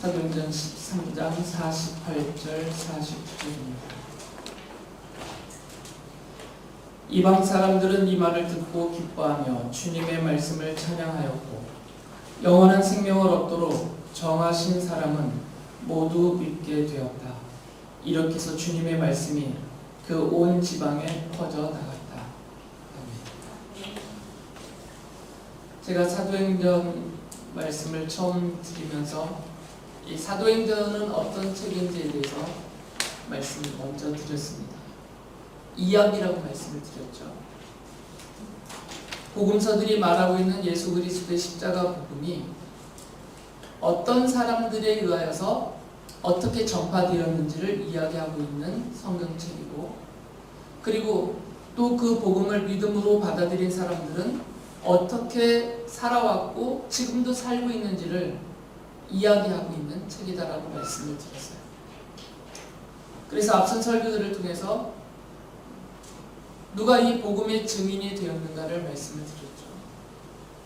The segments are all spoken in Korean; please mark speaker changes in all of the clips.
Speaker 1: 사도행전 13장 48절 49절입니다. 이방 사람들은 이 말을 듣고 기뻐하며 주님의 말씀을 찬양하였고 영원한 생명을 얻도록 정하신 사람은 모두 믿게 되었다. 이렇게 해서 주님의 말씀이 그 온 지방에 퍼져 나갔다. 제가 사도행전 말씀을 처음 드리면서 이 사도행전은 어떤 책인지에 대해서 말씀을 먼저 드렸습니다. 이야기라고 말씀을 드렸죠. 복음서들이 말하고 있는 예수 그리스도의 십자가 복음이 어떤 사람들에 의하여서 어떻게 전파되었는지를 이야기하고 있는 성경책이고, 그리고 또 그 복음을 믿음으로 받아들인 사람들은 어떻게 살아왔고 지금도 살고 있는지를 이야기하고 있는 책이다라고 말씀을 드렸어요. 그래서 앞선 설교들을 통해서 누가 이 복음의 증인이 되었는가를 말씀을 드렸죠.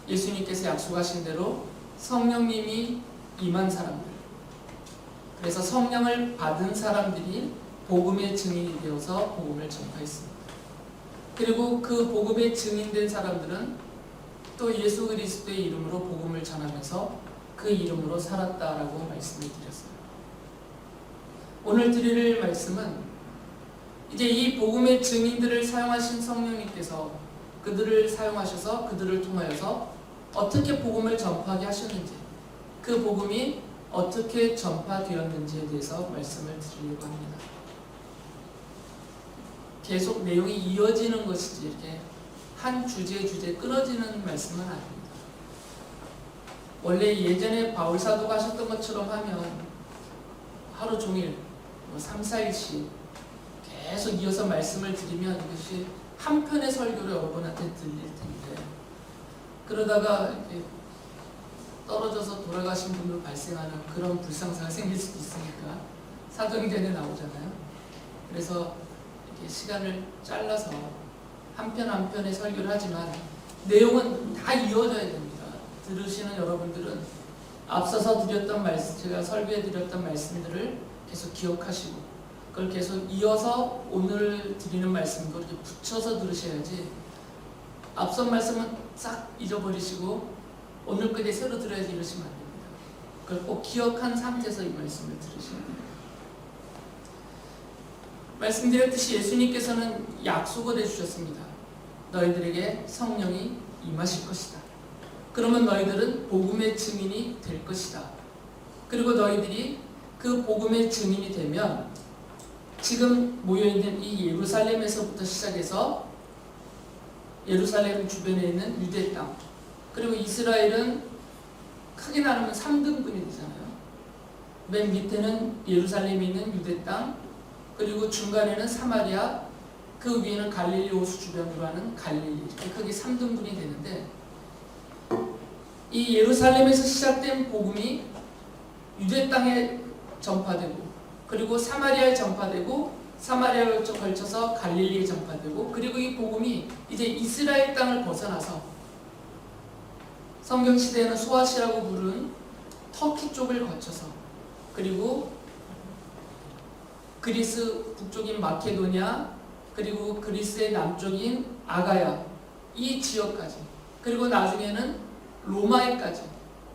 Speaker 1: 예수님께서 약속하신 대로 성령님이 임한 사람들, 그래서 성령을 받은 사람들이 복음의 증인이 되어서 복음을 전파했습니다. 그리고 그 복음의 증인된 사람들은 또 예수 그리스도의 이름으로 복음을 전하면서 그 이름으로 살았다라고 말씀을 드렸어요. 오늘 드릴 말씀은 이제 이 복음의 증인들을 사용하신 성령님께서 그들을 사용하셔서 그들을 통하여서 어떻게 복음을 전파하게 하셨는지, 그 복음이 어떻게 전파되었는지에 대해서 말씀을 드리려고 합니다. 계속 내용이 이어지는 것이지 이렇게 한 주제 끊어지는 말씀은 아닙니다. 원래 예전에 바울 사도가 하셨던 것처럼 하면 하루 종일 3, 4일씩 계속 이어서 말씀을 드리면 이것이 한 편의 설교로 여러분한테 들릴 텐데, 그러다가 이렇게 떨어져서 돌아가신 분으로 발생하는 그런 불상사가 생길 수도 있으니까 사도행전에 나오잖아요. 그래서 이렇게 시간을 잘라서 한 편 한 편의 설교를 하지만 내용은 다 이어져야 됩니다. 들으시는 여러분들은 앞서서 드렸던 말씀, 제가 설교해 드렸던 말씀들을 계속 기억하시고 그걸 계속 이어서 오늘 드리는 말씀도 이렇게 붙여서 들으셔야지, 앞선 말씀은 싹 잊어버리시고 오늘 끝에 새로 들어야지 이러시면 안 됩니다. 그걸 꼭 기억한 상태에서 이 말씀을 들으셔야 됩니다. 말씀드렸듯이 예수님께서는 약속을 해주셨습니다. 너희들에게 성령이 임하실 것이다. 그러면 너희들은 복음의 증인이 될 것이다. 그리고 너희들이 그 복음의 증인이 되면 지금 모여있는 이 예루살렘에서부터 시작해서 예루살렘 주변에 있는 유대 땅, 그리고 이스라엘은 크게 나누면 3등분이 되잖아요. 맨 밑에는 예루살렘에 있는 유대 땅, 그리고 중간에는 사마리아, 그 위에는 갈릴리 호수 주변으로 하는 갈릴리, 이렇게 크게 3등분이 되는데, 이 예루살렘에서 시작된 복음이 유대 땅에 전파되고, 그리고 사마리아에 전파되고, 사마리아에 걸쳐서 갈릴리에 전파되고, 그리고 이 복음이 이제 이스라엘 땅을 벗어나서 성경시대에는 소아시라고 부르는 터키 쪽을 거쳐서, 그리고 그리스 북쪽인 마케도니아, 그리고 그리스의 남쪽인 아가야, 이 지역까지, 그리고 나중에는 로마에까지,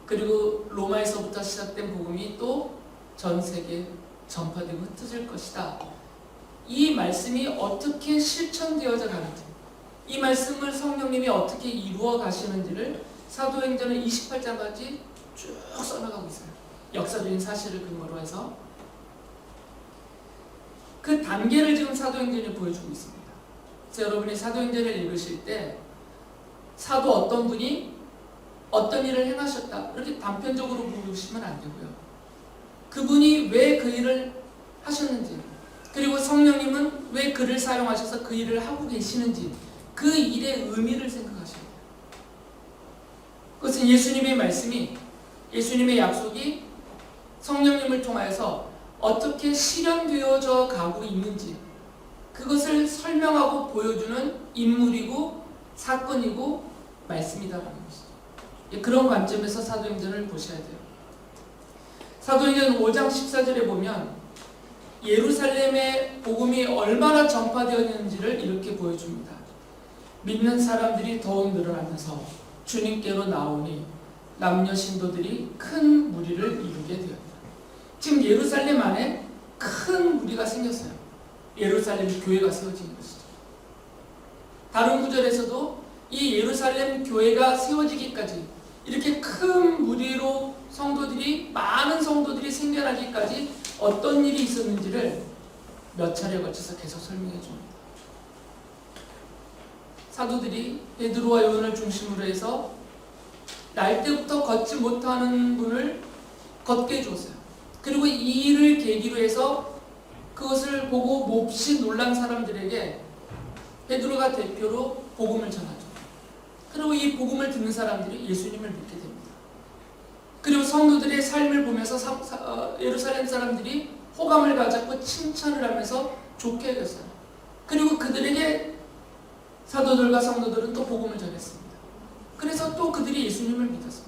Speaker 1: 그리고 로마에서부터 시작된 복음이 또 전 세계에 전파되고 흩어질 것이다. 이 말씀이 어떻게 실천되어져 가는지, 이 말씀을 성령님이 어떻게 이루어 가시는지를 사도행전은 28장까지 쭉 써나가고 있어요. 역사적인 사실을 근거로 해서 그 단계를 지금 사도행전이 보여주고 있습니다. 그래서 여러분이 사도행전을 읽으실 때 사도 어떤 분이 어떤 일을 행하셨다 이렇게 단편적으로 보시면 안 되고요. 그분이 왜 그 일을 하셨는지, 그리고 성령님은 왜 그를 사용하셔서 그 일을 하고 계시는지, 그 일의 의미를 생각하셔야 돼요. 그것은 예수님의 말씀이, 예수님의 약속이 성령님을 통하여서 어떻게 실현되어져 가고 있는지, 그것을 설명하고 보여주는 인물이고 사건이고 말씀이다라는 것이죠. 그런 관점에서 사도행전을 보셔야 돼요. 사도행전 5장 14절에 보면 예루살렘의 복음이 얼마나 전파되었는지를 이렇게 보여줍니다. 믿는 사람들이 더욱 늘어나면서 주님께로 나오니 남녀 신도들이 큰 무리를 이루게 되었다. 지금 예루살렘 안에 큰 무리가 생겼어요. 예루살렘 교회가 세워진 것이죠. 다른 구절에서도 이 예루살렘 교회가 세워지기까지 이렇게 큰 무리로 많은 성도들이 생겨나기까지 어떤 일이 있었는지를 몇 차례에 걸쳐서 계속 설명해 줍니다. 사도들이 베드로와 요한을 중심으로 해서 날 때부터 걷지 못하는 분을 걷게 해줬어요. 그리고 이 일을 계기로 해서 그것을 보고 몹시 놀란 사람들에게 베드로가 대표로 복음을 전하죠. 그리고 이 복음을 듣는 사람들이 예수님을 믿게 됩니다. 그리고 성도들의 삶을 보면서 예루살렘 사람들이 호감을 가졌고 칭찬을 하면서 좋게 여겼어요. 그리고 그들에게 사도들과 성도들은 또 복음을 전했습니다. 그래서 또 그들이 예수님을 믿었어요.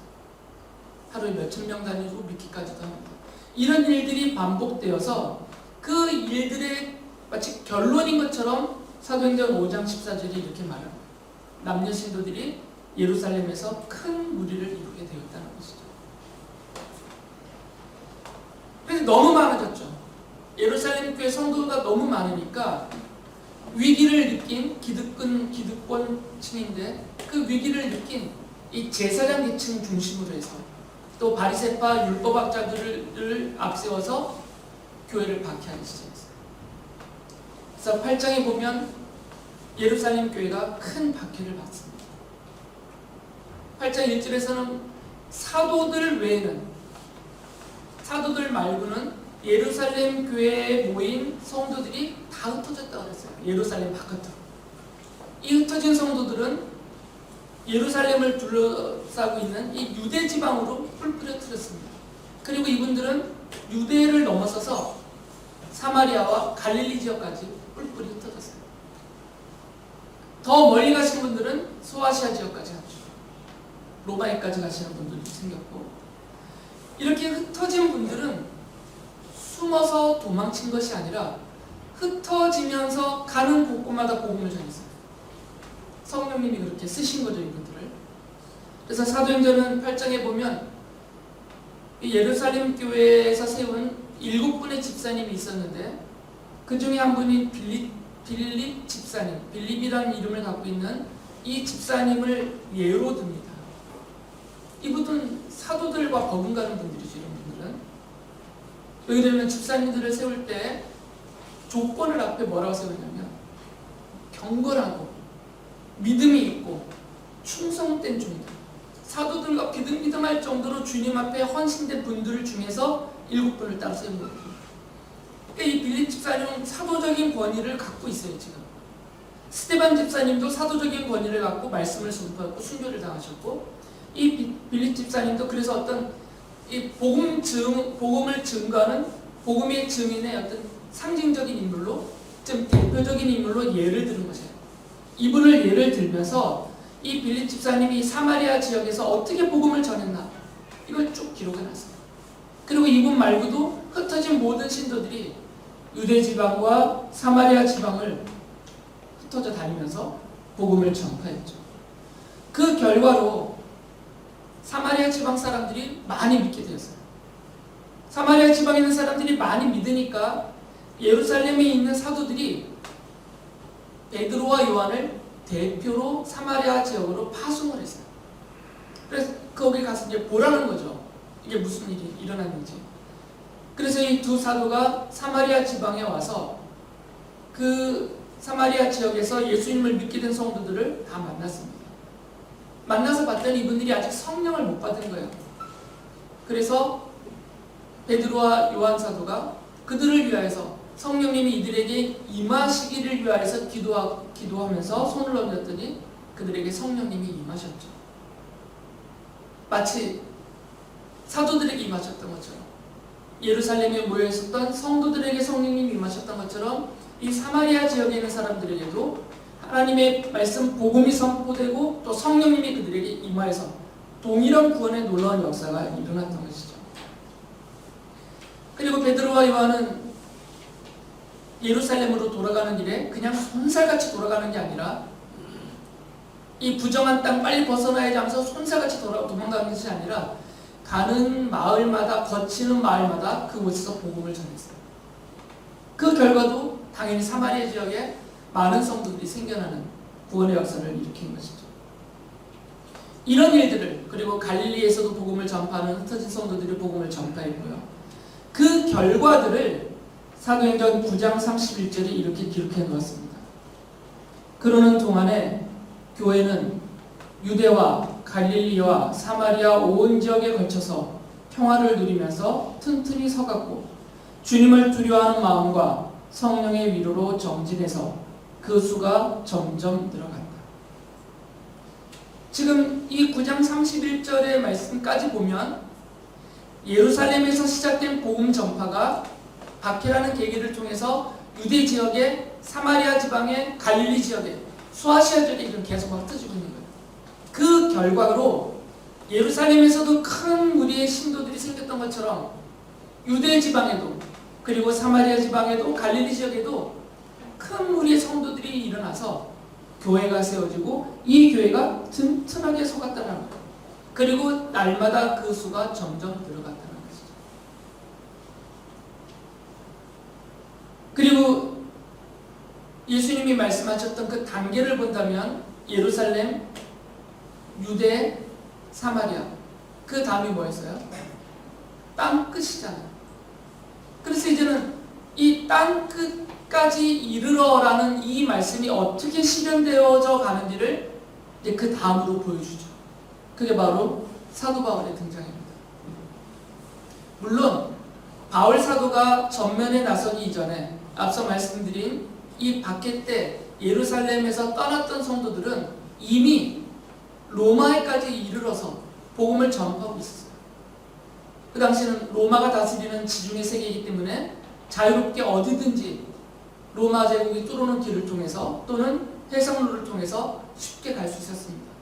Speaker 1: 하루에 몇천 명 단위로 믿기까지도 합니다. 이런 일들이 반복되어서 그 일들의 마치 결론인 것처럼 사도행전 5장 14절이 이렇게 말합니다. 남녀 신도들이 예루살렘에서 큰 무리를 이루게 되었다는 것이죠. 그래서 너무 많아졌죠. 예루살렘 교회 성도가 너무 많으니까 위기를 느낀 기득권층인데 그 위기를 느낀 이 제사장 계층 중심으로 해서 또 바리새파 율법학자들을 앞세워서 교회를 박해하기 시작했어요. 그래서 8장에 보면 예루살렘 교회가 큰 박해를 받습니다. 8장 1절에서는 사도들 말고는 예루살렘 교회에 모인 성도들이 다 흩어졌다고 그랬어요. 예루살렘 바깥으로. 이 흩어진 성도들은 예루살렘을 둘러싸고 있는 이 유대 지방으로 뿔뿔이 흩어졌습니다. 그리고 이분들은 유대를 넘어서서 사마리아와 갈릴리 지역까지 뿔뿔이 흩어졌어요. 더 멀리 가신 분들은 소아시아 지역까지 갔죠. 로마에까지 가시는 분들도 생겼고, 이렇게 흩어진 분들은 숨어서 도망친 것이 아니라 흩어지면서 가는 곳곳마다 복음을 전했어요. 성령님이 그렇게 쓰신 거죠, 이분들을. 그래서 사도행전은 8장에 보면 예루살렘 교회에서 세운 7분의 집사님이 있었는데 그 중에 한 분이 빌립 집사님, 빌립이라는 이름을 갖고 있는 이 집사님을 예로 듭니다. 이분은 사도들과 버금가는 분들이죠. 이런 분들은 왜 그러면 집사님들을 세울 때 조건을 앞에 뭐라고 세우냐면 경건하고 믿음이 있고 충성된 종들, 사도들과 비등비등할 정도로 주님 앞에 헌신된 분들 중에서 7분을 따로 세운 거거든요. 그러니까 이 빌립 집사님은 사도적인 권위를 갖고 있어요. 지금 스데반 집사님도 사도적인 권위를 갖고 말씀을 선포했고 순교를 당하셨고, 이 빌립 집사님도 그래서 어떤 이 복음을 증거하는 복음의 증인의 어떤 상징적인 인물로, 좀 대표적인 인물로 예를 들은 것이에요. 이분을 예를 들면서 이 빌립 집사님이 사마리아 지역에서 어떻게 복음을 전했나 이걸 쭉 기록해놨어요. 그리고 이분 말고도 흩어진 모든 신도들이 유대 지방과 사마리아 지방을 흩어져 다니면서 복음을 전파했죠. 그 결과로 사마리아 지방 사람들이 많이 믿게 되었어요. 사마리아 지방에 있는 사람들이 많이 믿으니까 예루살렘에 있는 사도들이 베드로와 요한을 대표로 사마리아 지역으로 파송을 했어요. 그래서 거기 가서 이제 보라는 거죠. 이게 무슨 일이 일어났는지. 그래서 이 두 사도가 사마리아 지방에 와서 그 사마리아 지역에서 예수님을 믿게 된 성도들을 다 만났습니다. 만나서 봤더니 이분들이 아직 성령을 못 받은 거예요. 그래서 베드로와 요한 사도가 그들을 위하여서 성령님이 이들에게 임하시기를 위하여서 기도하면서 손을 얹었더니 그들에게 성령님이 임하셨죠. 마치 사도들에게 임하셨던 것처럼, 예루살렘에 모여 있었던 성도들에게 성령님이 임하셨던 것처럼 이 사마리아 지역에 있는 사람들에게도 하나님의 말씀 복음이 선포되고 또 성령님이 그들에게 임하여서 동일한 구원의 놀라운 역사가 일어났던 것이죠. 베드로와 요한은 예루살렘으로 돌아가는 길에 그냥 손살같이 돌아가는 게 아니라 이 부정한 땅 빨리 벗어나야지 하면서 손살같이 도망가는 것이 아니라 가는 마을마다 거치는 마을마다 그곳에서 복음을 전했어요. 그 결과도 당연히 사마리아 지역에 많은 성도들이 생겨나는 구원의 역사를 일으킨 것이죠. 이런 일들을 그리고 갈릴리에서도 복음을 전파하는 흩어진 성도들이 복음을 전파했고요. 그 결과들을 사도행전 9장 31절에 이렇게 기록해 놓았습니다. 그러는 동안에 교회는 유대와 갈릴리와 사마리아 온 지역에 걸쳐서 평화를 누리면서 튼튼히 서갔고 주님을 두려워하는 마음과 성령의 위로로 정진해서 그 수가 점점 늘어간다. 지금 이 9장 31절의 말씀까지 보면 예루살렘에서 시작된 복음 전파가 박해라는 계기를 통해서 유대 지역에 사마리아 지방에 갈릴리 지역에 소아시아 지역에 이런 계속 흩어지고 있는 거예요. 그 결과로 예루살렘에서도 큰 무리의 신도들이 생겼던 것처럼 유대 지방에도 그리고 사마리아 지방에도 갈릴리 지역에도 큰 무리의 성도들이 일어나서 교회가 세워지고 이 교회가 튼튼하게 서갔다는 거예요. 그리고 날마다 그 수가 점점 늘어갔다는 것이죠. 그리고 예수님이 말씀하셨던 그 단계를 본다면 예루살렘, 유대, 사마리아 그 다음이 뭐였어요? 땅끝이잖아요. 그래서 이제는 이 땅끝까지 이르러라는 이 말씀이 어떻게 실현되어져 가는지를 이제 그 다음으로 보여주죠. 그게 바로 사도 바울의 등장입니다. 물론 바울 사도가 전면에 나서기 이전에 앞서 말씀드린 이 박해 때 예루살렘에서 떠났던 성도들은 이미 로마에까지 이르러서 복음을 전파하고 있었어요. 그 당시는 로마가 다스리는 지중해 세계이기 때문에 자유롭게 어디든지 로마 제국이 뚫어놓은 길을 통해서 또는 해상로를 통해서 쉽게 갈 수 있었습니다.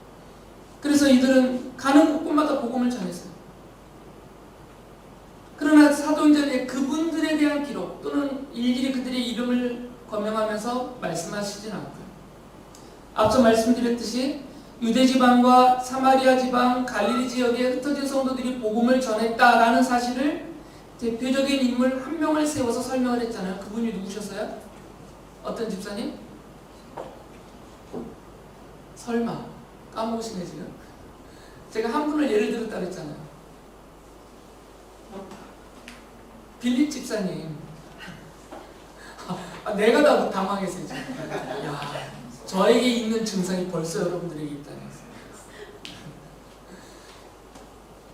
Speaker 1: 그래서 이들은 가는 곳곳마다 복음을 전했어요. 그러나 사도행전에 그분들에 대한 기록 또는 일일이 그들의 이름을 거명하면서 말씀하시진 않고요. 앞서 말씀드렸듯이 유대지방과 사마리아 지방, 갈릴리 지역에 흩어진 성도들이 복음을 전했다라는 사실을 대표적인 인물 한 명을 세워서 설명을 했잖아요. 그분이 누구셨어요? 어떤 집사님? 설마 까먹으시네 지금. 제가 한 분을 예를 들었다 그랬잖아요. 빌립 집사님. 내가 다 당황했어요 지금. 야, 저에게 있는 증상이 벌써 여러분들에게 있다는 거예요.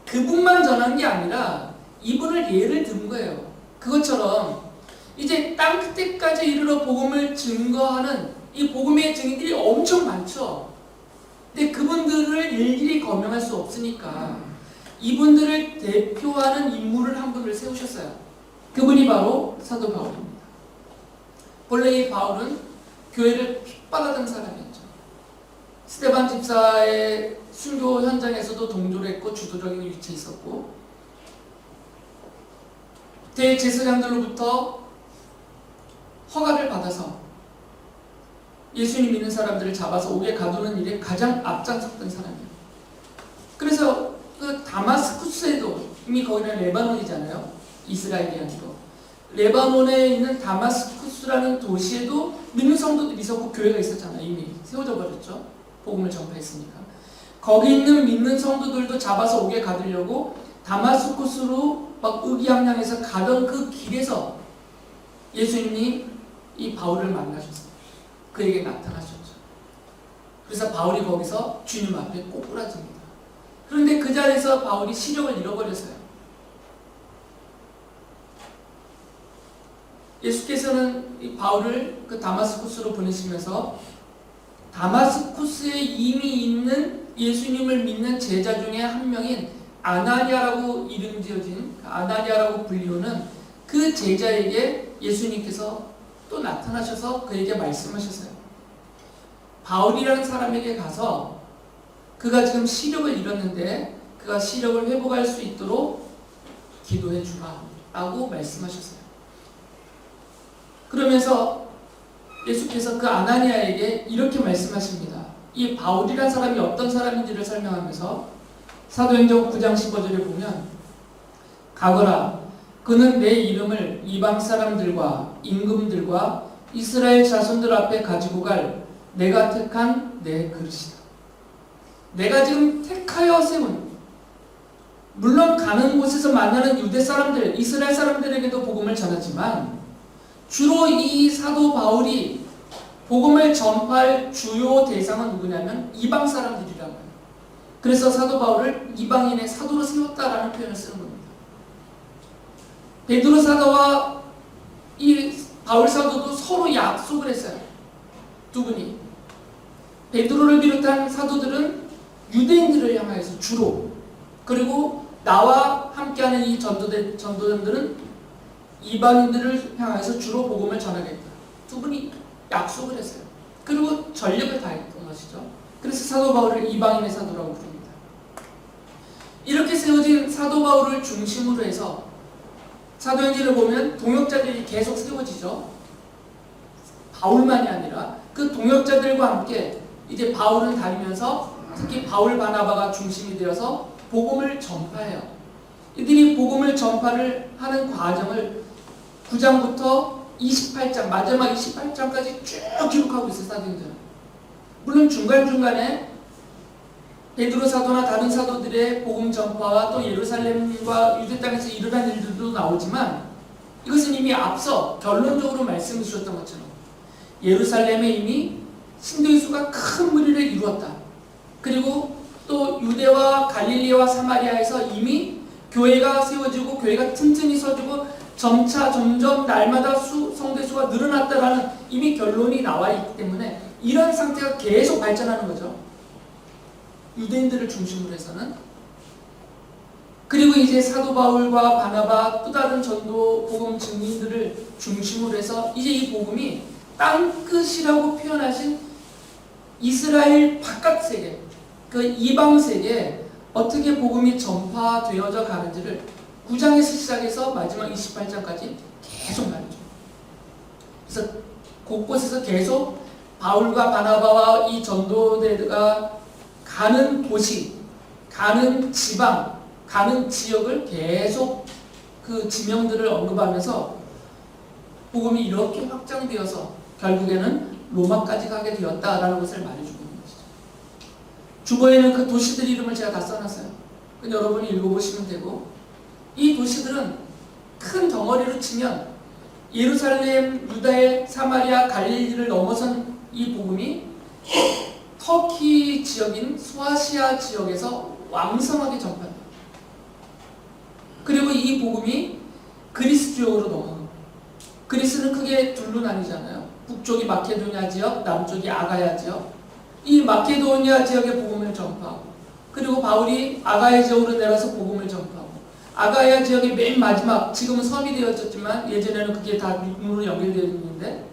Speaker 1: 그분만 전한 게 아니라 이분을 예를 든 거예요. 그것처럼 이제 땅 끝에까지 이르러 복음을 증거하는 이 복음의 증인들이 엄청 많죠. 근데 그분들을 일일이 거명할 수 없으니까 이분들을 대표하는 인물을 한 분을 세우셨어요. 그분이 바로 사도 바울입니다. 본래 이 바울은 교회를 핍박하던 사람이었죠. 스데반 집사의 순교 현장에서도 동조를 했고 주도적인 위치에 있었고 대제사장들로부터 허가를 받아서 예수님 믿는 사람들을 잡아서 옥에 가두는 일에 가장 앞장섰던 사람이에요. 그래서 그 다마스쿠스에도 이미 거기는 레바논이잖아요. 이스라엘이 아니고 레바논에 있는 다마스쿠스라는 도시에도 믿는 성도들이 있었고 교회가 있었잖아요. 이미 세워져 버렸죠. 복음을 전파했으니까. 거기 있는 믿는 성도들도 잡아서 옥에 가두려고 다마스쿠스로 막 의기양양해서 가던 그 길에서 예수님이 이 바울을 만나셨어요. 그에게 나타나셨죠. 그래서 바울이 거기서 주님 앞에 꼬꾸라집니다. 그런데 그 자리에서 바울이 시력을 잃어버렸어요. 예수께서는 이 바울을 그 다마스쿠스로 보내시면서 다마스쿠스에 이미 있는 예수님을 믿는 제자 중에 한 명인 아나니아라고 이름 지어진 아나니아라고 불리우는 그 제자에게 예수님께서 또 나타나셔서 그에게 말씀하셨어요. 바울이라는 사람에게 가서 그가 지금 시력을 잃었는데 그가 시력을 회복할 수 있도록 기도해 주라. 라고 말씀하셨어요. 그러면서 예수께서 그 아나니아에게 이렇게 말씀하십니다. 이 바울이란 사람이 어떤 사람인지를 설명하면서 사도행전 9장 15절에 보면 가거라 그는 내 이름을 이방 사람들과 임금들과 이스라엘 자손들 앞에 가지고 갈 내가 택한 내 그릇이다. 내가 지금 택하여 세운, 물론 가는 곳에서 만나는 유대 사람들, 이스라엘 사람들에게도 복음을 전하지만 주로 이 사도 바울이 복음을 전파할 주요 대상은 누구냐면 이방 사람들이라고 해요. 그래서 사도 바울을 이방인의 사도로 세웠다라는 표현을 쓰는 겁니다. 베드로 사도와 이 바울 사도도 서로 약속을 했어요. 두 분이. 베드로를 비롯한 사도들은 유대인들을 향하여서 주로, 그리고 나와 함께하는 이 전도자들은 이방인들을 향해서 주로 복음을 전하겠다. 두 분이 약속을 했어요. 그리고 전력을 다했던 것이죠. 그래서 사도 바울을 이방인의 사도라고 부릅니다. 이렇게 세워진 사도 바울을 중심으로 해서 사도행전을 보면 동역자들이 계속 세워지죠. 바울만이 아니라 그 동역자들과 함께 이제 바울은 다니면서 특히 바울 바나바가 중심이 되어서 복음을 전파해요. 이들이 복음을 전파를 하는 과정을 9장부터 28장, 마지막 28장까지 쭉 기록하고 있어요. 사도행전. 물론 중간중간에 베드로 사도나 다른 사도들의 복음 전파와 또 예루살렘과 유대 땅에서 일어난 일들도 나오지만 이것은 이미 앞서 결론적으로 말씀해 주셨던 것처럼 예루살렘에 이미 신도의 수가 큰 무리를 이루었다. 그리고 또 유대와 갈릴리와 사마리아에서 이미 교회가 세워지고 교회가 튼튼히 서지고 점차 점점 날마다 성도의 수가 늘어났다라는 이미 결론이 나와 있기 때문에 이런 상태가 계속 발전하는 거죠. 유대인들을 중심으로 해서는. 그리고 이제 사도 바울과 바나바 또 다른 전도 복음 증인들을 중심으로 해서 이제 이 복음이 땅끝이라고 표현하신 이스라엘 바깥 세계, 그 이방 세계에 어떻게 복음이 전파되어져 가는지를 9장에서 시작해서 마지막 28장까지 계속 말해줘. 그래서 곳곳에서 계속 바울과 바나바와 이 전도대가 가는 도시, 가는 지방, 가는 지역을 계속 그 지명들을 언급하면서 복음이 이렇게 확장되어서 결국에는 로마까지 가게 되었다라는 것을 말해주고 있는 것이죠. 주보에는 그 도시들 이름을 제가 다 써놨어요. 여러분이 읽어보시면 되고, 이 도시들은 큰 덩어리로 치면 예루살렘, 유다의 사마리아, 갈릴리를 넘어선 이 복음이 터키 지역인 소아시아 지역에서 왕성하게 전파돼요. 그리고 이 복음이 그리스 지역으로 넘어가고, 그리스는 크게 둘로 나뉘잖아요. 북쪽이 마케도니아 지역, 남쪽이 아가야 지역. 이 마케도니아 지역의 복음을 전파하고, 그리고 바울이 아가야 지역으로 내려서 복음을 전파하고, 아가야 지역의 맨 마지막, 지금은 섬이 되어졌지만 예전에는 그게 다 육로로 연결되어 있는데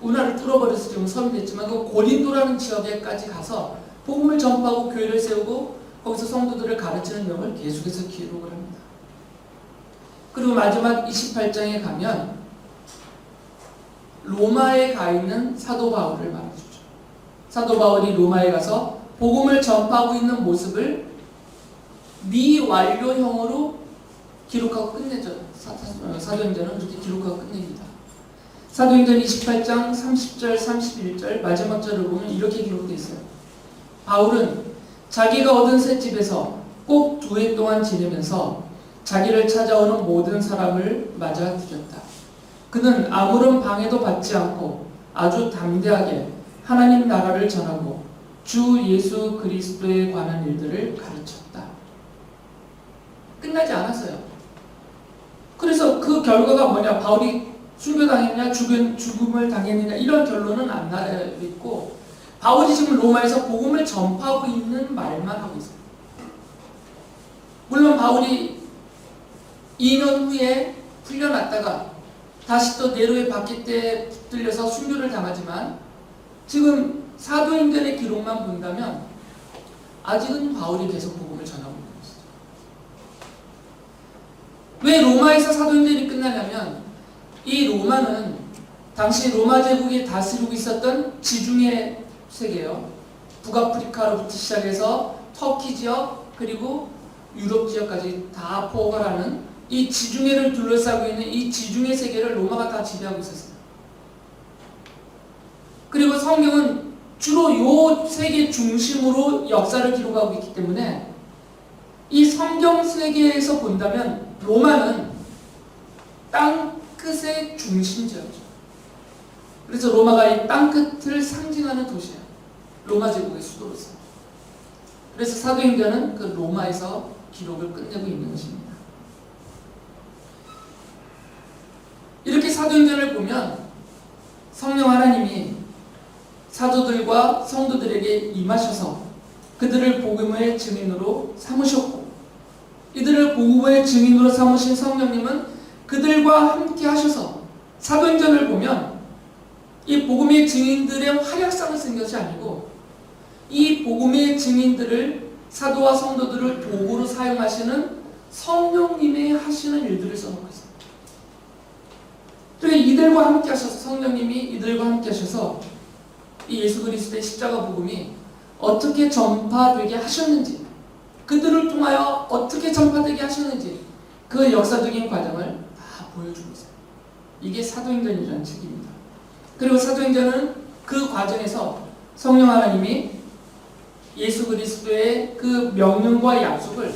Speaker 1: 운하를 뚫어버려서 지금 섬이 됐지만 그 고린도라는 지역에까지 가서 복음을 전파하고 교회를 세우고 거기서 성도들을 가르치는 내용을 계속해서 기록을 합니다. 그리고 마지막 28장에 가면 로마에 가 있는 사도 바울을 말해주죠. 사도 바울이 로마에 가서 복음을 전파하고 있는 모습을 미완료형으로 기록하고 끝내죠. 사도행전은 그렇게 기록하고 끝냅니다. 사도행전 28장 30절, 31절 마지막 절을 보면 이렇게 기록되어 있어요. 바울은 자기가 얻은 새 집에서 꼭 2해 동안 지내면서 자기를 찾아오는 모든 사람을 맞아 죽였다. 그는 아무런 방해도 받지 않고 아주 담대하게 하나님 나라를 전하고 주 예수 그리스도에 관한 일들을 가르쳤다. 끝나지 않았어요. 그래서 그 결과가 뭐냐? 바울이 순교당했냐, 죽음을 당했느냐 이런 결론은 안 나있고 바울이 지금 로마에서 복음을 전파하고 있는 말만 하고 있어요. 물론 바울이 2년 후에 풀려났다가 다시 또 네로의 바퀴대에 붙들려서 순교를 당하지만 지금 사도행전의 기록만 본다면 아직은 바울이 계속 복음을 전하고 있는 것이죠. 왜 로마에서 사도행전이 끝나냐면 이 로마는 당시 로마 제국이 다스리고 있었던 지중해 세계예요. 북아프리카로부터 시작해서 터키 지역 그리고 유럽 지역까지 다 포괄하는 이 지중해를 둘러싸고 있는 이 지중해 세계를 로마가 다 지배하고 있었어요. 그리고 성경은 주로 이 세계 중심으로 역사를 기록하고 있기 때문에 이 성경 세계에서 본다면 로마는 땅끝의 중심지였죠. 그래서 로마가 이 땅끝을 상징하는 도시예요. 로마 제국의 수도로서. 그래서 사도행전은 그 로마에서 기록을 끝내고 있는 것입니다. 이렇게 사도행전을 보면 성령 하나님이 사도들과 성도들에게 임하셔서 그들을 복음의 증인으로 삼으셨고, 이들을 복음의 증인으로 삼으신 성령님은 그들과 함께 하셔서 사도행전을 보면 이 복음의 증인들의 활약상을 쓴 것이 아니고 이 복음의 증인들을 사도와 성도들을 도구로 사용하시는 성령님의 하시는 일들을 써놓고 있습니다. 그러니까 이들과 함께 하셔서 성령님이 이들과 함께 하셔서 이 예수 그리스도의 십자가 복음이 어떻게 전파되게 하셨는지, 그들을 통하여 어떻게 전파되게 하셨는지 그 역사적인 과정을 다 보여주고 있어요. 이게 사도행전이라는 책입니다. 그리고 사도행전은 그 과정에서 성령 하나님이 예수 그리스도의 그 명령과 약속을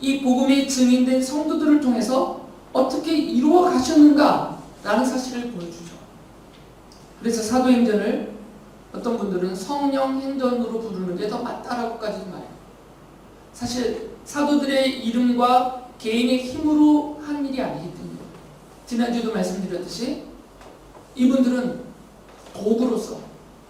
Speaker 1: 이 복음이 증인된 성도들을 통해서 어떻게 이루어 가셨는가라는 사실을 보여주죠. 그래서 사도행전을 어떤 분들은 성령 행전으로 부르는 게 더 맞다라고까지도 말해요. 사실 사도들의 이름과 개인의 힘으로 한 일이 아니기 때문에 지난주에도 말씀드렸듯이 이분들은 도구로서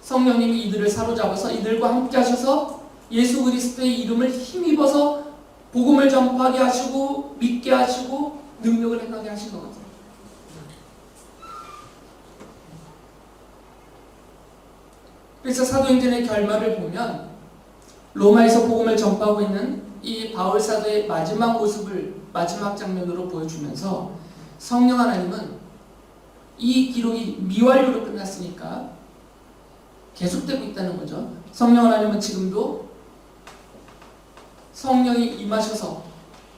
Speaker 1: 성령님이 이들을 사로잡아서 이들과 함께 하셔서 예수 그리스도의 이름을 힘입어서 복음을 전파하게 하시고 믿게 하시고 능력을 행하게 하신 거거든요. 그래서 사도행전의 결말을 보면 로마에서 복음을 전파하고 있는 이 바울 사도의 마지막 모습을 마지막 장면으로 보여주면서 성령 하나님은 이 기록이 미완료로 끝났으니까 계속되고 있다는 거죠. 성령 하나님은 지금도 성령이 임하셔서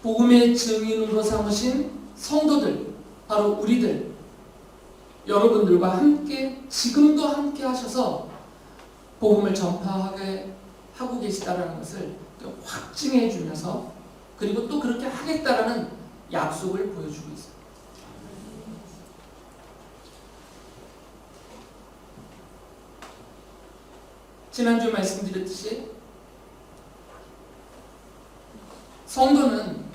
Speaker 1: 복음의 증인으로 삼으신 성도들, 바로 우리들, 여러분들과 함께 지금도 함께 하셔서 복음을 전파하게 하고 계시다라는 것을 확증해 주면서 그리고 또 그렇게 하겠다라는 약속을 보여주고 있어요. 지난주 말씀드렸듯이 성도는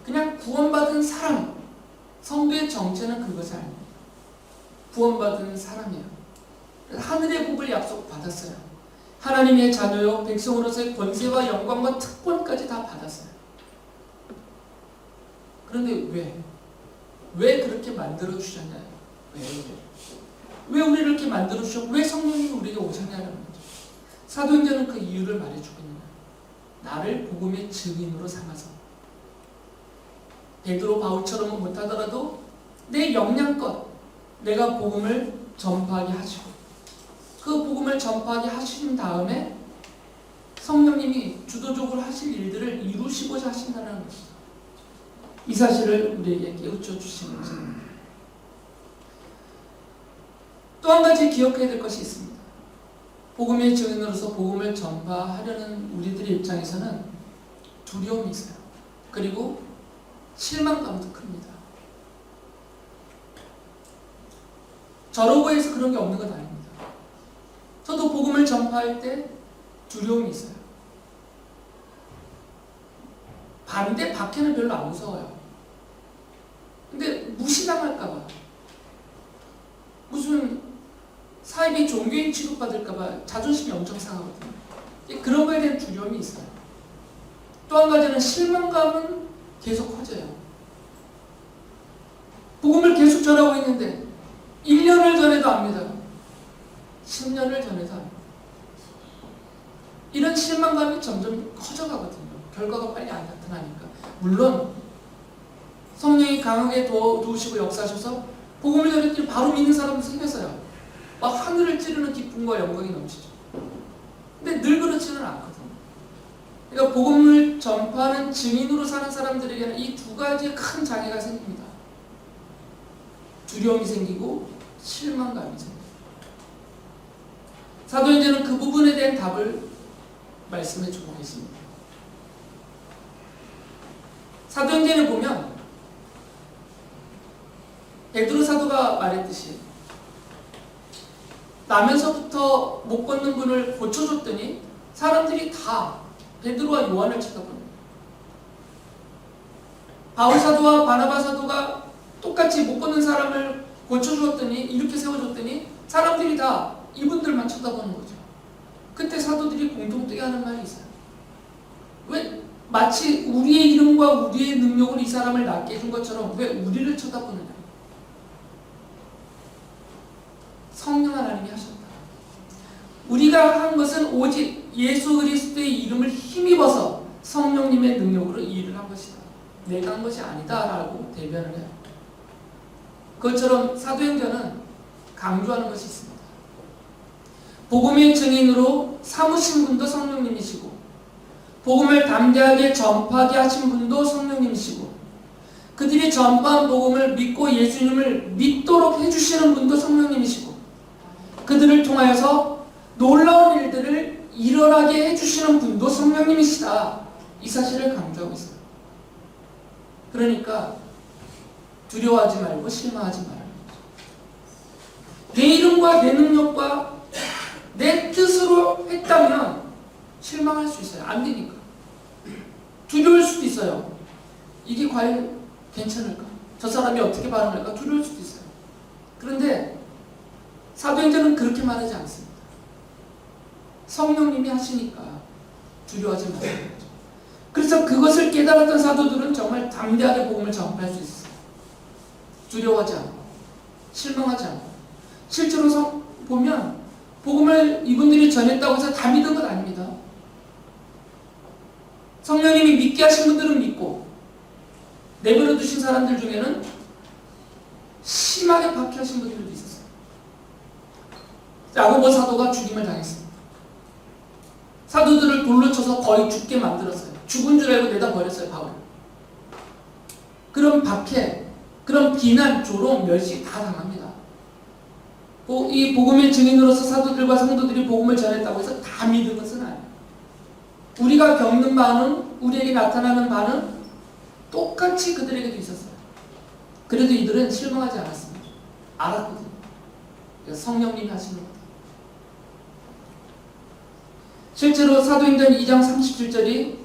Speaker 1: 그냥 구원받은 사람, 성도의 정체는 그것이 아닙니다. 구원받은 사람이에요. 하늘의 복을 약속받았어요. 하나님의 자녀요 백성으로서의 권세와 영광과 특권까지 다 받았어요. 그런데 왜 그렇게 만들어 주셨나요? 왜 우리를 이렇게 만들어 주셨고 왜 성령님이 우리에게 오셨냐는 거죠. 사도행전은 그 이유를 말해주고 있는 거예요. 나를 복음의 증인으로 삼아서 베드로 바울처럼은 못하더라도 내 역량껏 내가 복음을 전파하게 하시고 그 복음을 전파하게 하신 다음에 성령님이 주도적으로 하실 일들을 이루시고자 하신다는 것이죠. 이 사실을 우리에게 깨우쳐 주시는 것입니다. 또 한 가지 기억해야 될 것이 있습니다. 복음의 증인으로서 복음을 전파하려는 우리들의 입장에서는 두려움이 있어요. 그리고 실망감도 큽니다. 저라고 해서 그런 게 없는 건 아닙니다. 저도 복음을 전파할 때 두려움이 있어요. 반대 박해는 별로 안 무서워요. 근데 무시당할까봐, 무슨 사이비 종교인 취급받을까봐 자존심이 엄청 상하거든요. 그런 거에 대한 두려움이 있어요. 또 한 가지는 실망감은 계속 커져요. 복음을 계속 전하고 있는데 1년을 전해도 압니다. 10년을 전해도 압니다. 이런 실망감이 점점 커져가거든요. 결과가 빨리 안 나타나니까. 물론 성령이 강하게 도우시고 역사하셔서 복음을 전했더니 바로 믿는 사람도 생겼어요. 막 하늘을 찌르는 기쁨과 영광이 넘치죠. 근데 늘 그렇지는 않거든요. 그러니까 복음을 전파하는 증인으로 사는 사람들에게는 이 두 가지의 큰 장애가 생깁니다. 두려움이 생기고 실망감이 생깁니다. 사도행전은 그 부분에 대한 답을 말씀해 주고 계십니다. 사도행전에 보면 베드로 사도가 말했듯이 나면서부터 못 걷는 분을 고쳐줬더니 사람들이 다 베드로와 요한을 쳐다보는 거예요. 바울 사도와 바나바 사도가 똑같이 못 걷는 사람을 고쳐주었더니 이렇게 세워줬더니 사람들이 다 이분들만 쳐다보는 거죠. 그때 사도들이 공통되게 하는 말이 있어요. 왜 마치 우리의 이름과 우리의 능력을 이 사람을 낫게 해준 것처럼 왜 우리를 쳐다보느냐. 성령 하나님이 하셨다. 우리가 한 것은 오직 예수 그리스도의 이름을 힘입어서 성령님의 능력으로 이 일을 한 것이다. 내가 한 것이 아니다 라고 대변을 해요. 그것처럼 사도행전은 강조하는 것이 있습니다. 복음의 증인으로 삼으신 분도 성령님이시고 복음을 담대하게 전파하게 하신 분도 성령님이시고 그들이 전파한 복음을 믿고 예수님을 믿도록 해주시는 분도 성령님이시고 그들을 통하여서 놀라운 일들을 일어나게 해주시는 분도 성령님이시다. 이 사실을 강조하고 있어요. 그러니까 두려워하지 말고 실망하지 말아요. 내 이름과 내 능력과 내 뜻으로 했다면 실망할 수 있어요. 안 되니까. 두려울 수도 있어요. 이게 과연 괜찮을까? 저 사람이 어떻게 반응할까? 두려울 수도 있어요. 그런데 사도행전은 그렇게 말하지 않습니다. 성령님이 하시니까 두려워하지 마세요. 그래서 그것을 깨달았던 사도들은 정말 담대하게 복음을 전파할 수 있어요. 두려워하지 않고 실망하지 않고 실제로 보면 복음을 이분들이 전했다고 해서 다 믿은 건 아닙니다. 성령님이 믿게 하신 분들은 믿고 내버려 두신 사람들 중에는 심하게 박해하신 분들도 있었어요. 야고보 사도가 죽임을 당했습니다. 사도들을 돌로 쳐서 거의 죽게 만들었어요. 죽은 줄 알고 내다 버렸어요, 바울을. 그런 박해, 그런 비난, 조롱, 멸시 다 당합니다. 이 복음의 증인으로서 사도들과 성도들이 복음을 전했다고 해서 다 믿은 것은 아니에요. 우리가 겪는 바는, 우리에게 나타나는 바는 똑같이 그들에게도 있었어요. 그래도 이들은 실망하지 않았습니다. 알았거든요. 성령님이 하시는 거예요. 실제로 사도행전 2장 37절이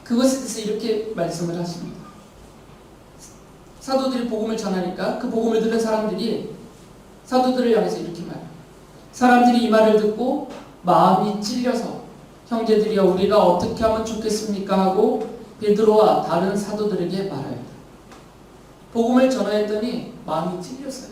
Speaker 1: 그것에 대해서 이렇게 말씀을 하십니다. 사도들이 복음을 전하니까 그 복음을 들은 사람들이 사도들을 향해서 이렇게 말해요. 사람들이 이 말을 듣고 마음이 찔려서 형제들이여 우리가 어떻게 하면 좋겠습니까 하고 베드로와 다른 사도들에게 말하였다. 복음을 전하였더니 마음이 찔렸어요.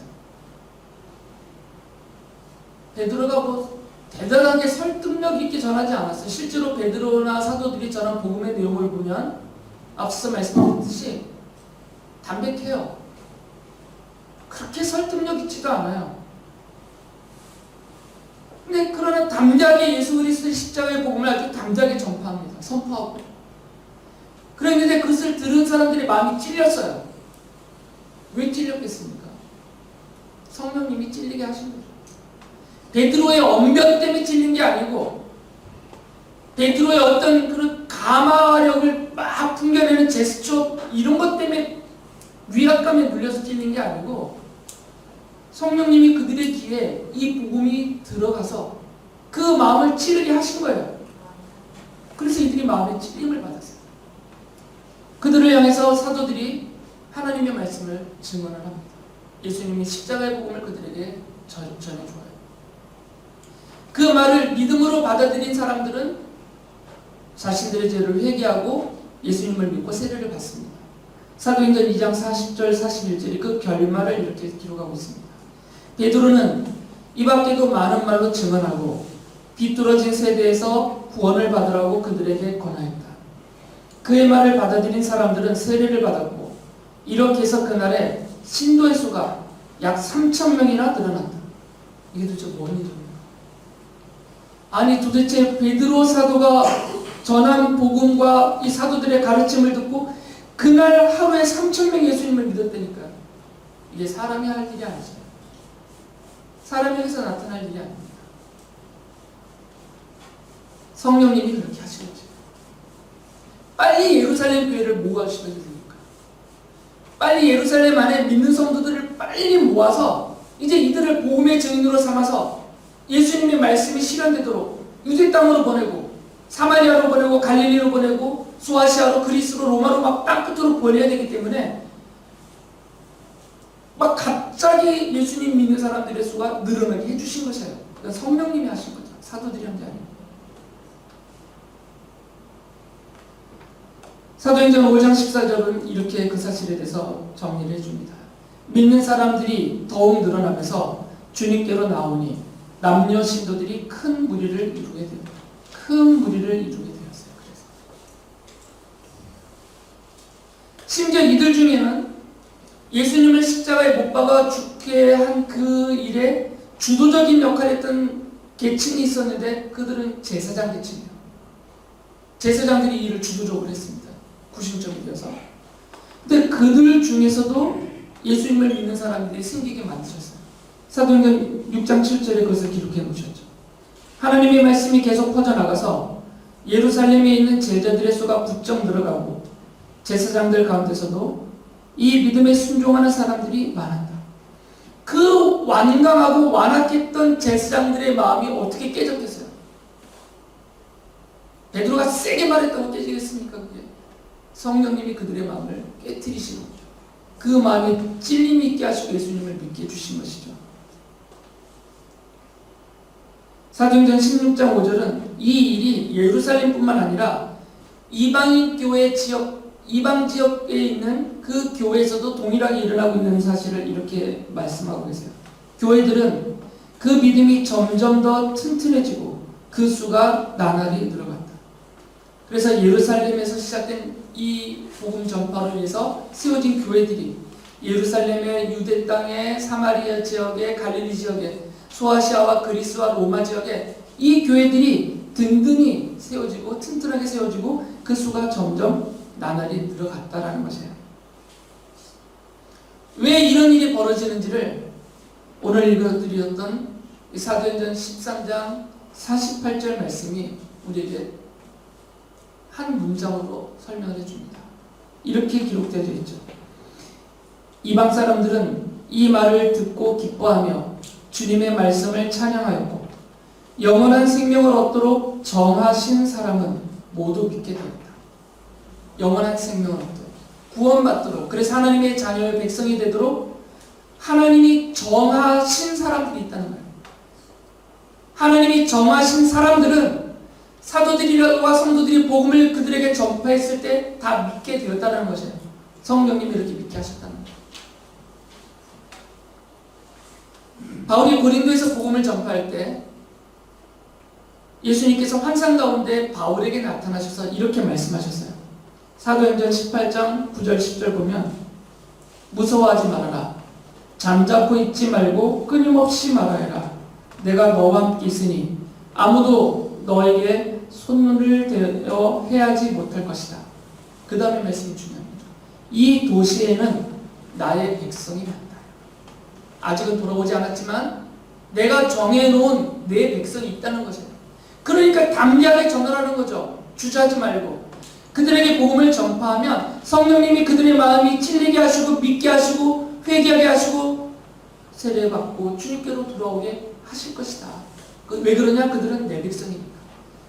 Speaker 1: 베드로가 뭐 대단하게 설득력 있게 전하지 않았어요. 실제로 베드로나 사도들이 전한 복음의 내용을 보면 앞서 말씀드렸듯이 담백해요. 그렇게 설득력 있지가 않아요. 근데 그러나 담대하게 예수 그리스도의 십자가의 복음을 아주 담대하게 전파합니다. 선포하고. 그랬는데 그것을 들은 사람들의 마음이 찔렸어요. 왜 찔렸겠습니까? 성령님이 찔리게 하신 거죠. 베드로의 언변 때문에 찔린 게 아니고 베드로의 어떤 그런 가마력을 막 풍겨내는 제스처 이런 것 때문에 위압감에 눌려서 찔린 게 아니고 성령님이 그들의 귀에 이 복음이 들어가서 그 마음을 찌르게 하신 거예요. 그래서 이들이 마음에 찔림을 받았어요. 그들을 향해서 사도들이 하나님의 말씀을 증언을 합니다. 예수님이 십자가의 복음을 그들에게 전해줘요. 그 말을 믿음으로 받아들인 사람들은 자신들의 죄를 회개하고 예수님을 믿고 세례를 받습니다. 사도행전 2장 40절 41절이 그 결말을 이렇게 기록하고 있습니다. 베드로는 이 밖에도 많은 말로 증언하고 비뚤어진 세대에서 구원을 받으라고 그들에게 권하였다. 그의 말을 받아들인 사람들은 세례를 받았고 이렇게 해서 그날에 신도의 수가 약 3,000명이나 늘어난다. 이게 도대체 뭔 일입니까? 아니 도대체 베드로 사도가 전한 복음과 이 사도들의 가르침을 듣고 그날 하루에 3,000명 예수님을 믿었다니까요. 이게 사람이 할 일이 아니죠. 사람이 해서 나타날 일이 아닙니다. 성령님이 그렇게 하시겠죠. 빨리 예루살렘 교회를 모아주시면 됩니까? 빨리 예루살렘 안에 믿는 성도들을 빨리 모아서 이제 이들을 복음의 증인으로 삼아서 예수님의 말씀이 실현되도록 유대 땅으로 보내고 사마리아로 보내고 갈릴리로 보내고 소아시아로 그리스로 로마로 막 땅끝으로 보내야 되기 때문에 막 갑자기 예수님 믿는 사람들의 수가 늘어나게 해주신 것이에요. 그러니까 성령님이 하신 거죠. 사도들이 한 게 아니에요. 사도행전 5장 14절은 이렇게 그 사실에 대해서 정리를 해줍니다. 믿는 사람들이 더욱 늘어나면서 주님께로 나오니 남녀 신도들이 큰 무리를 이루게 됩니다. 큰 무리를 이루게 되었어요. 그래서 심지어 이들 중에는 예수님을 십자가에 못 박아 죽게 한 그 일에 주도적인 역할을 했던 계층이 있었는데 그들은 제사장 계층이에요. 제사장들이 이 일을 주도적으로 했습니다. 구심점이 되어서. 근데 그들 중에서도 예수님을 믿는 사람들이 생기게 만드셨어요. 사도행전 6장 7절에 그것을 기록해 놓으셨죠. 하나님의 말씀이 계속 퍼져나가서 예루살렘에 있는 제자들의 수가 부쩍 늘어가고 제사장들 가운데서도 이 믿음에 순종하는 사람들이 많았다. 그 완강하고 완악했던 제사장들의 마음이 어떻게 깨졌겠어요? 베드로가 세게 말했다고 깨지겠습니까? 그게 성령님이 그들의 마음을 깨트리시는 거죠. 그 마음에 찔림 있게 하시고 예수님을 믿게 해주신 것이죠. 사도행전 16장 5절은 이 일이 예루살렘뿐만 아니라 이방인 교회 지역, 이방 지역에 있는 그 교회에서도 동일하게 일어나고 있는 사실을 이렇게 말씀하고 계세요. 교회들은 그 믿음이 점점 더 튼튼해지고 그 수가 나날이 늘어갔다. 그래서 예루살렘에서 시작된 이 복음 전파를 위해서 세워진 교회들이 예루살렘의 유대 땅의 사마리아 지역의 갈릴리 지역에 소아시아와 그리스와 로마 지역에 이 교회들이 든든히 세워지고 튼튼하게 세워지고 그 수가 점점 나날이 늘어갔다라는 것이에요. 왜 이런 일이 벌어지는지를 오늘 읽어드렸던 사도행전 13장 48절 말씀이 우리에게 한 문장으로 설명을 해줍니다. 이렇게 기록되어 있죠. 이방 사람들은 이 말을 듣고 기뻐하며 주님의 말씀을 찬양하였고 영원한 생명을 얻도록 정하신 사람은 모두 믿게 되었다. 영원한 생명을 얻도록 구원받도록 그래서 하나님의 자녀의 백성이 되도록 하나님이 정하신 사람들이 있다는 거예요. 하나님이 정하신 사람들은 사도들이와 성도들이 복음을 그들에게 전파했을 때 다 믿게 되었다는 것이에요. 성령님이 이렇게 믿게 하셨다는 거예요. 바울이 고린도에서 복음을 전파할 때 예수님께서 환상 가운데 바울에게 나타나셔서 이렇게 말씀하셨어요. 사도행전 18장 9절 10절 보면 무서워하지 말아라. 잠자코 있지 말고 끊임없이 말하여라. 내가 너와 함께 있으니 아무도 너에게 손을 대어 해하지 못할 것이다. 그 다음에 말씀이 중요합니다. 이 도시에는 나의 백성이 많다. 아직은 돌아오지 않았지만 내가 정해놓은 내 백성이 있다는 것이에요. 그러니까 담대하게 전하라는 거죠. 주저하지 말고 그들에게 복음을 전파하면 성령님이 그들의 마음이 찔리게 하시고 믿게 하시고 회개하게 하시고 세례받고 주님께로 돌아오게 하실 것이다. 왜 그러냐? 그들은 내 백성이니까.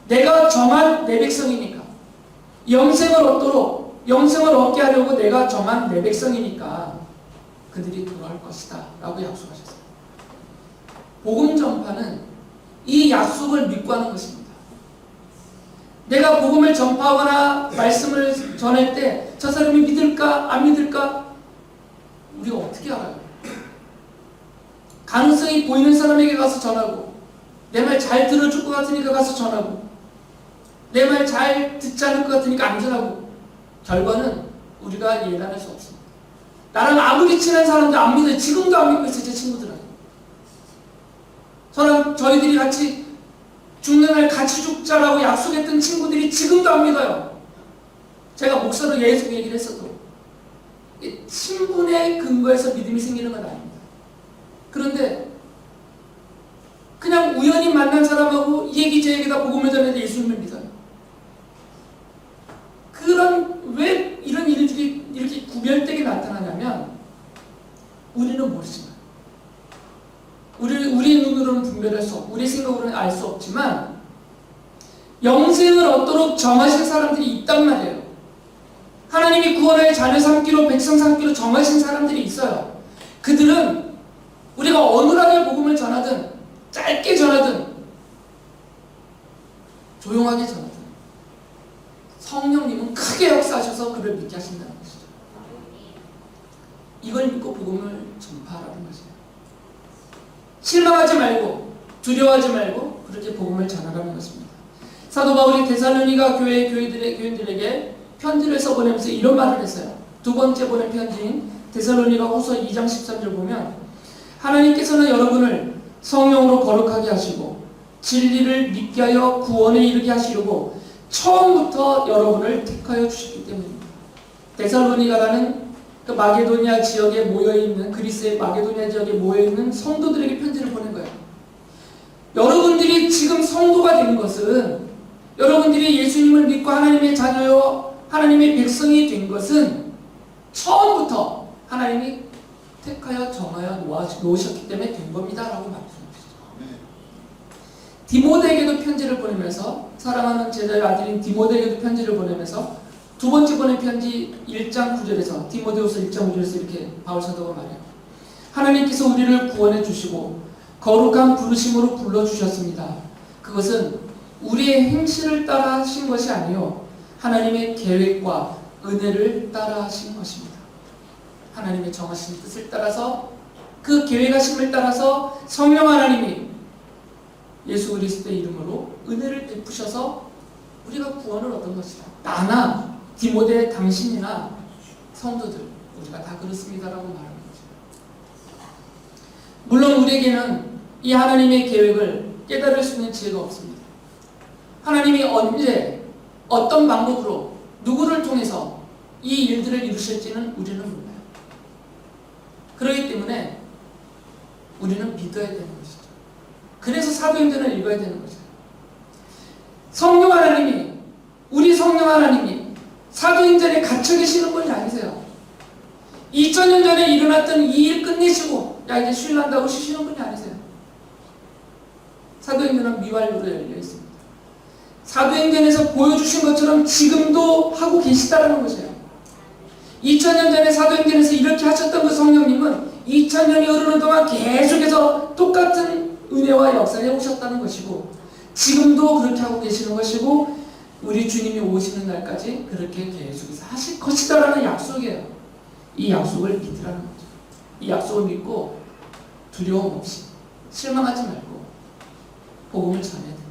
Speaker 1: 내가 정한 내 백성이니까. 영생을 얻도록 영생을 얻게 하려고 내가 정한 내 백성이니까 그들이 돌아올 것이다 라고 약속하셨어요. 복음 전파는 이 약속을 믿고 하는 것입니다. 내가 복음을 전파하거나 말씀을 전할 때 저 사람이 믿을까 안 믿을까 우리가 어떻게 알아요? 가능성이 보이는 사람에게 가서 전하고 내 말 잘 들어줄 것 같으니까 가서 전하고 내 말 잘 듣지 않을 것 같으니까 안 전하고 결과는 우리가 예단할 수 없습니다. 나랑 아무리 친한 사람도 안 믿어요. 지금도 안 믿고 있어요. 제 친구들은. 저희들이 같이 죽는 날 같이 죽자라고 약속했던 친구들이 지금도 안 믿어요. 제가 목사로 계속 얘기를 했어도 친분의 근거에서 믿음이 생기는 건 아닙니다. 그런데 그냥 우연히 만난 사람하고 이 얘기 저 얘기다 복음을 전해도 예수님을 믿어요. 왜 이런 일들이 이렇게 구별되게 나타나냐면 우리는 모르지만 우리 눈으로는 분별할 수 없고 우리 생각으로는 알 수 없지만 영생을 얻도록 정하신 사람들이 있단 말이에요. 하나님이 구원의 자녀 삼기로 백성 삼기로 정하신 사람들이 있어요. 그들은 우리가 어눌하게 복음을 전하든 짧게 전하든 조용하게 전하든 성령님은 크게 역사하셔서 그를 믿게 하신다는 것이죠. 이걸 믿고 복음을 전파하라는 것이에요. 실망하지 말고 두려워하지 말고 그렇게 복음을 전하라는 것입니다. 사도 바울이 데살로니가 교인들에게 편지를 써보내면서 이런 말을 했어요. 두 번째 보낸 편지인 데살로니가 후서 2장 13절 보면 하나님께서는 여러분을 성령으로 거룩하게 하시고 진리를 믿게 하여 구원에 이르게 하시려고 처음부터 여러분을 택하여 주셨기 때문입니다. 데살로니가라는 그 마게도니아 지역에 모여있는 그리스의 마게도니아 지역에 모여있는 성도들에게 편지를 보낸 거예요. 여러분들이 지금 성도가 된 것은 여러분들이 예수님을 믿고 하나님의 자녀요 하나님의 백성이 된 것은 처음부터 하나님이 택하여 정하여 놓으셨기 때문에 된 겁니다 라고 말씀하시죠. 디모데에게도 편지를 보내면서 사랑하는 제자의 아들인 디모데에게도 편지를 보내면서 두 번째 보낸 편지 1장 9절에서 디모데후서 1장 9절에서 이렇게 바울 사도가 말해요. 하나님께서 우리를 구원해 주시고 거룩한 부르심으로 불러주셨습니다. 그것은 우리의 행실을 따라 하신 것이 아니요 하나님의 계획과 은혜를 따라 하신 것입니다. 하나님의 정하신 뜻을 따라서 그 계획하심을 따라서 성령 하나님이 예수 그리스도의 이름으로 은혜를 베푸셔서 우리가 구원을 얻은 것이다. 나나 디모데 당신이나 성도들 우리가 다 그렇습니다라고 말하는 거죠. 물론 우리에게는 이 하나님의 계획을 깨달을 수 있는 지혜가 없습니다. 하나님이 언제 어떤 방법으로 누구를 통해서 이 일들을 이루실지는 우리는 몰라요. 그렇기 때문에 우리는 믿어야 되는 것이죠. 그래서 사도행전을 읽어야 되는 거죠. 성령 하나님이 우리 성령 하나님이 사도행전에 갇혀 계시는 분이 아니세요. 2000년 전에 일어났던 이 일 끝내시고 야 이제 쉴란다고 쉬시는 분이 아니세요. 사도행전은 미완료로 열려 있습니다. 사도행전에서 보여주신 것처럼 지금도 하고 계시다는 것이에요. 2000년 전에 사도행전에서 이렇게 하셨던 그 성령님은 2000년이 흐르는 동안 계속해서 똑같은 은혜와 역사에 오셨다는 것이고 지금도 그렇게 하고 계시는 것이고 우리 주님이 오시는 날까지 그렇게 계속해서 하실 것이다라는 약속이에요. 이 약속을 믿으라는 거죠. 이 약속을 믿고 두려움 없이 실망하지 말고 복음을 전해야 됩니다.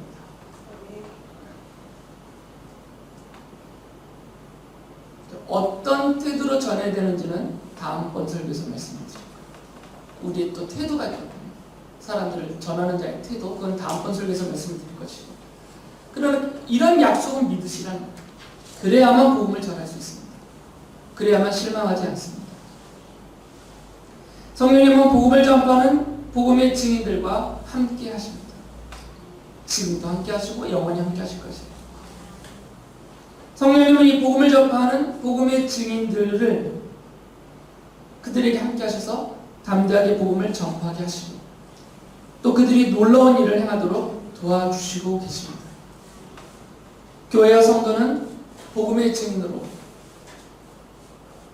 Speaker 1: 어떤 태도로 전해야 되는지는 다음번 설교에서 말씀드릴게요. 우리의 또 태도가 있거든요. 사람들을 전하는 자의 태도, 그건 다음번 설교에서 말씀드릴 것이고. 그러나 이런 약속은 믿으시라는 거예요. 그래야만 복음을 전할 수 있습니다. 그래야만 실망하지 않습니다. 성령님은 복음을 전파하는 복음의 증인들과 함께 하십니다. 지금도 함께 하시고 영원히 함께 하실 것이에요. 성령님은 이 복음을 전파하는 복음의 증인들을 그들에게 함께 하셔서 담대하게 복음을 전파하게 하시고 또 그들이 놀라운 일을 행하도록 도와주시고 계십니다. 교회와 성도는 복음의 증인으로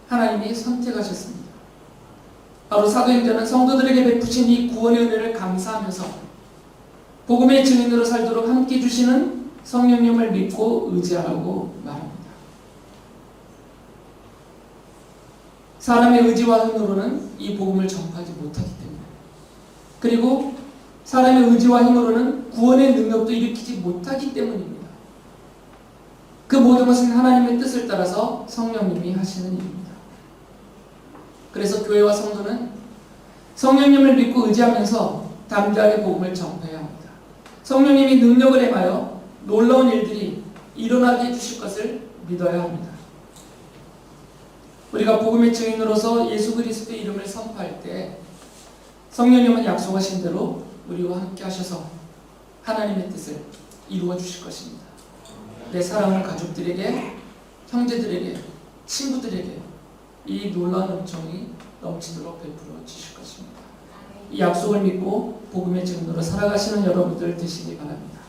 Speaker 1: 하나님이 선택하셨습니다. 바로 사도행전은 성도들에게 베푸신 이 구원의 은혜를 감사하면서 복음의 증인으로 살도록 함께 주시는 성령님을 믿고 의지하라고 말합니다. 사람의 의지와 힘으로는 이 복음을 전파하지 못하기 때문에 그리고 사람의 의지와 힘으로는 구원의 능력도 일으키지 못하기 때문입니다. 그 모든 것은 하나님의 뜻을 따라서 성령님이 하시는 일입니다. 그래서 교회와 성도는 성령님을 믿고 의지하면서 담대하게 복음을 전파해야 합니다. 성령님이 능력을 행하여 놀라운 일들이 일어나게 해주실 것을 믿어야 합니다. 우리가 복음의 증인으로서 예수 그리스도의 이름을 선포할 때 성령님은 약속하신 대로 우리와 함께 하셔서 하나님의 뜻을 이루어 주실 것입니다. 내 사랑하는 가족들에게, 형제들에게, 친구들에게 이 놀라운 은총이 넘치도록 베풀어 주실 것입니다. 이 약속을 믿고 복음의 증인으로 살아가시는 여러분들 되시기 바랍니다.